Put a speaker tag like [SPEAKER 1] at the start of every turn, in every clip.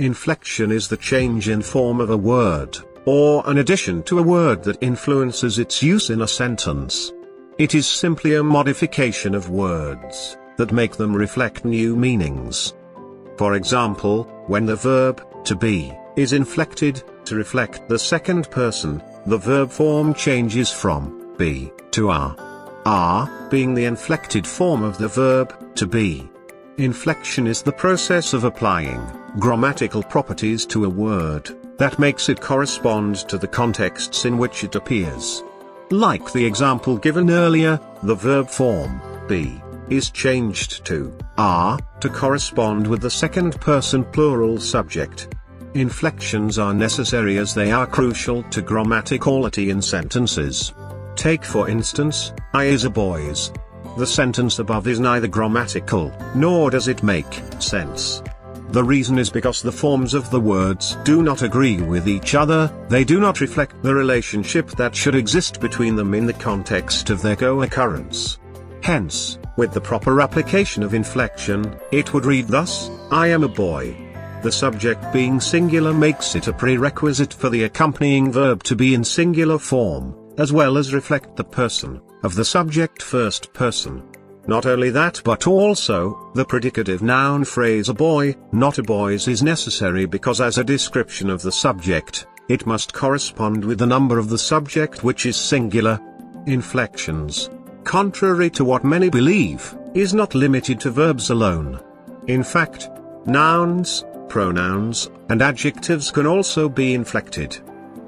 [SPEAKER 1] Inflection is the change in form of a word, or an addition to a word that influences its use in a sentence. It is simply a modification of words that make them reflect new meanings. For example, when the verb to be is inflected to reflect the second person, the verb form changes from be to are being the inflected form of the verb to be. Inflection is the process of applying grammatical properties to a word that makes it correspond to the contexts in which it appears. Like the example given earlier, the verb form be is changed to are to correspond with the second person plural subject. Inflections are necessary as they are crucial to grammaticality in sentences. Take for instance, I is a boy's. The sentence above is neither grammatical, nor does it make sense. The reason is because the forms of the words do not agree with each other, they do not reflect the relationship that should exist between them in the context of their co-occurrence. Hence, with the proper application of inflection, it would read thus, I am a boy. The subject being singular makes it a prerequisite for the accompanying verb to be in singular form, as well as reflect the person of the subject first person. Not only that but also, the predicative noun phrase a boy, not a boy's is necessary because as a description of the subject, it must correspond with the number of the subject which is singular. Inflections, contrary to what many believe, is not limited to verbs alone. In fact, nouns, pronouns, and adjectives can also be inflected.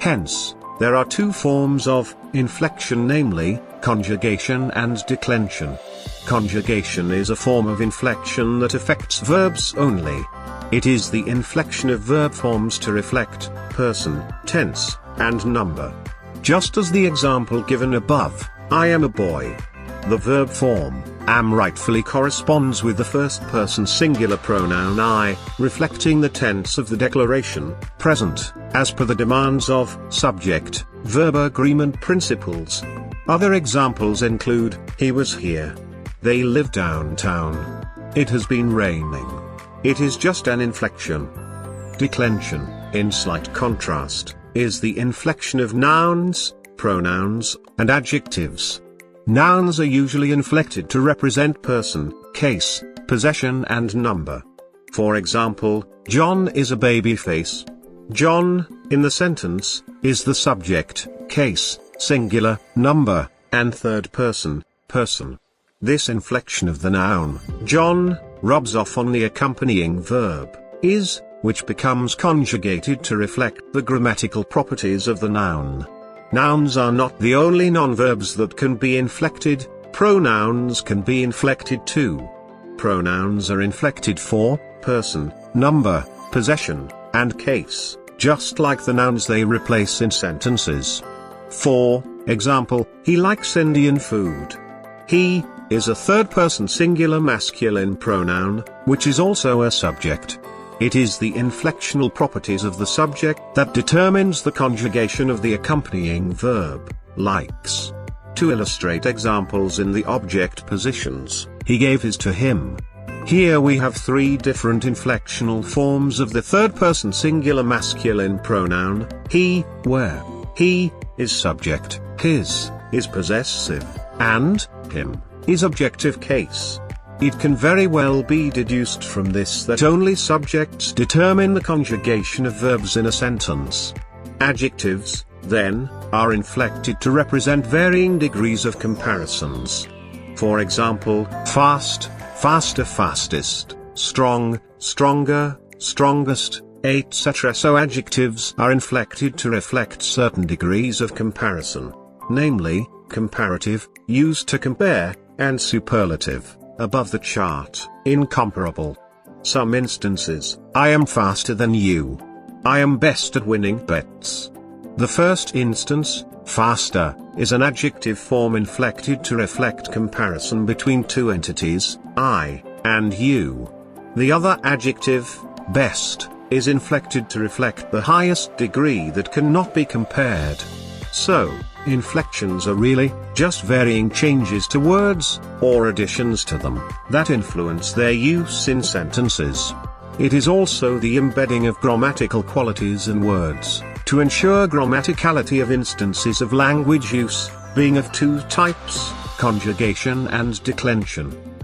[SPEAKER 1] Hence, there are two forms of inflection, namely, conjugation and declension. Conjugation is a form of inflection that affects verbs only. It is the inflection of verb forms to reflect person, tense, and number. Just as the example given above, I am a boy. The verb form, am rightfully corresponds with the first person singular pronoun I, reflecting the tense of the declaration, present, as per the demands of subject-verb agreement principles. Other examples include, he was here. They live downtown. It has been raining. It is just an inflection. Declension, in slight contrast, is the inflection of nouns, pronouns, and adjectives. Nouns are usually inflected to represent person, case, possession and number. For example, John is a baby face. John, in the sentence, is the subject, case, singular, number, and third person, person. This inflection of the noun, John, rubs off on the accompanying verb, is, which becomes conjugated to reflect the grammatical properties of the noun. Nouns are not the only non-verbs that can be inflected, pronouns can be inflected too. Pronouns are inflected for person, number, possession, and case, just like the nouns they replace in sentences. For example, he likes Indian food. He is a third-person singular masculine pronoun, which is also a subject. It is the inflectional properties of the subject that determines the conjugation of the accompanying verb, likes. To illustrate examples in the object positions, he gave his to him. Here we have three different inflectional forms of the third-person singular masculine pronoun, he, where he is subject, his is possessive, and him is objective case. It can very well be deduced from this that only subjects determine the conjugation of verbs in a sentence. Adjectives, then, are inflected to represent varying degrees of comparisons. For example, fast, faster, fastest, strong, stronger, strongest, etc. So adjectives are inflected to reflect certain degrees of comparison, namely, comparative, used to compare, and superlative, above the chart, incomparable. Some instances, I am faster than you. I am best at winning bets. The first instance, faster, is an adjective form inflected to reflect comparison between two entities, I and you. The other adjective, best, is inflected to reflect the highest degree that cannot be compared. So, inflections are really just varying changes to words, or additions to them, that influence their use in sentences. It is also the embedding of grammatical qualities in words, to ensure grammaticality of instances of language use, being of two types, conjugation and declension.